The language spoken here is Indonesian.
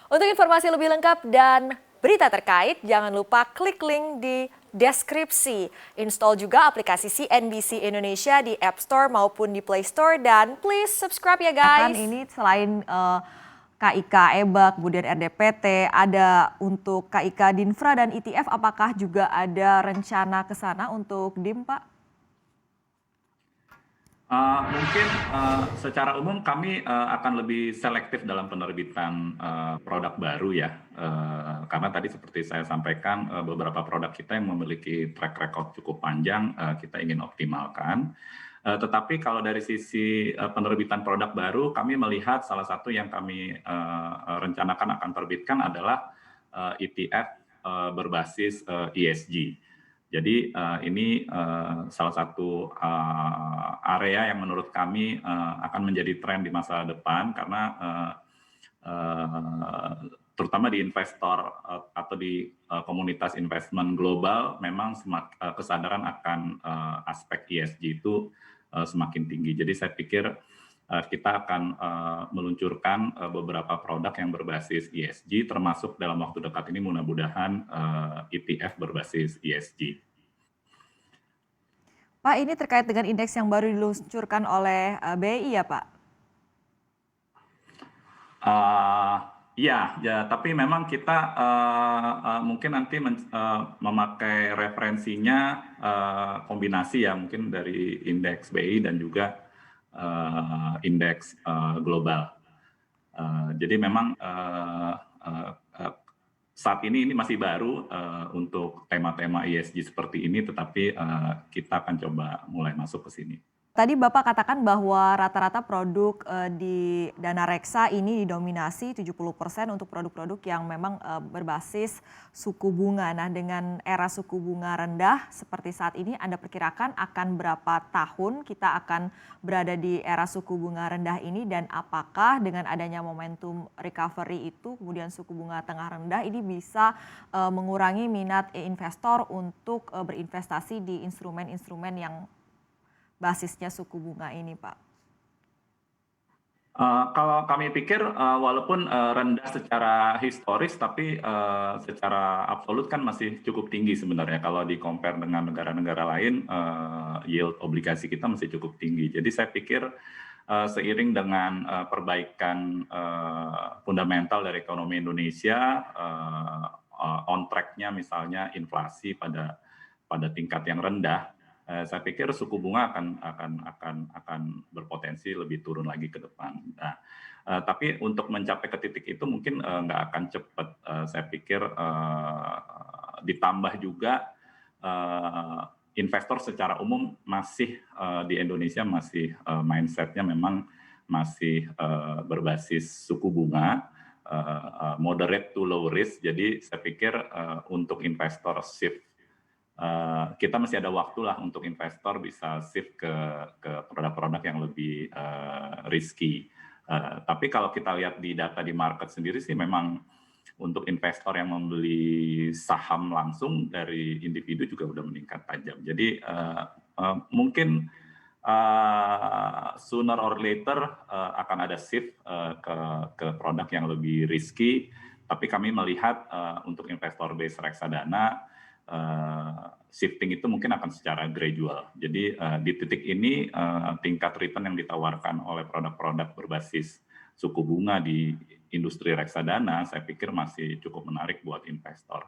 Untuk informasi lebih lengkap dan berita terkait, jangan lupa klik link di deskripsi. Install juga aplikasi CNBC Indonesia di App Store maupun di Play Store dan please subscribe ya guys. Ini selain KIK EBA, kemudian RDPT, ada untuk KIK Dinfra dan ETF, apakah juga ada rencana ke sana untuk DIM, Pak? Mungkin secara umum kami akan lebih selektif dalam penerbitan produk baru ya, karena tadi seperti saya sampaikan beberapa produk kita yang memiliki track record cukup panjang kita ingin optimalkan. Tetapi kalau dari sisi penerbitan produk baru, kami melihat salah satu yang kami rencanakan akan terbitkan adalah ETF berbasis ESG. Jadi ini salah satu area yang menurut kami akan menjadi tren di masa depan karena terutama di investor atau di komunitas investment global memang kesadaran akan aspek ESG itu semakin tinggi. Jadi saya pikir kita akan meluncurkan beberapa produk yang berbasis ESG, termasuk dalam waktu dekat ini mudah-mudahan ETF berbasis ESG. Pak, ini terkait dengan indeks yang baru diluncurkan oleh BI ya Pak? Ya, tapi memang kita mungkin nanti memakai referensinya kombinasi ya, mungkin dari indeks BI dan juga indeks global. Jadi memang saat ini masih baru untuk tema-tema ESG seperti ini, tetapi kita akan coba mulai masuk ke sini. Tadi Bapak katakan bahwa rata-rata produk di Dana Reksa ini didominasi 70% untuk produk-produk yang memang berbasis suku bunga. Nah, dengan era suku bunga rendah seperti saat ini, Anda perkirakan akan berapa tahun kita akan berada di era suku bunga rendah ini, dan apakah dengan adanya momentum recovery itu, kemudian suku bunga tengah rendah ini bisa mengurangi minat investor untuk berinvestasi di instrumen-instrumen yang basisnya suku bunga ini, Pak? Kalau kami pikir walaupun rendah secara historis, tapi secara absolut kan masih cukup tinggi sebenarnya. Kalau di-compare dengan negara-negara lain, yield obligasi kita masih cukup tinggi. Jadi saya pikir seiring dengan perbaikan fundamental dari ekonomi Indonesia, on track-nya misalnya inflasi pada tingkat yang rendah, saya pikir suku bunga akan berpotensi lebih turun lagi ke depan. Nah, tapi untuk mencapai ke titik itu mungkin nggak akan cepat. Saya pikir ditambah juga investor secara umum masih di Indonesia masih mindset-nya memang masih berbasis suku bunga, moderate to low risk. Jadi saya pikir untuk investor shift, kita masih ada waktu lah untuk investor bisa shift ke produk-produk yang lebih risky. Tapi kalau kita lihat di data di market sendiri sih memang untuk investor yang membeli saham langsung dari individu juga udah meningkat tajam. Jadi mungkin sooner or later akan ada shift ke produk yang lebih risky. Tapi kami melihat untuk investor base reksadana, shifting itu mungkin akan secara gradual. Jadi di titik ini tingkat return yang ditawarkan oleh produk-produk berbasis suku bunga di industri reksadana, saya pikir masih cukup menarik buat investor.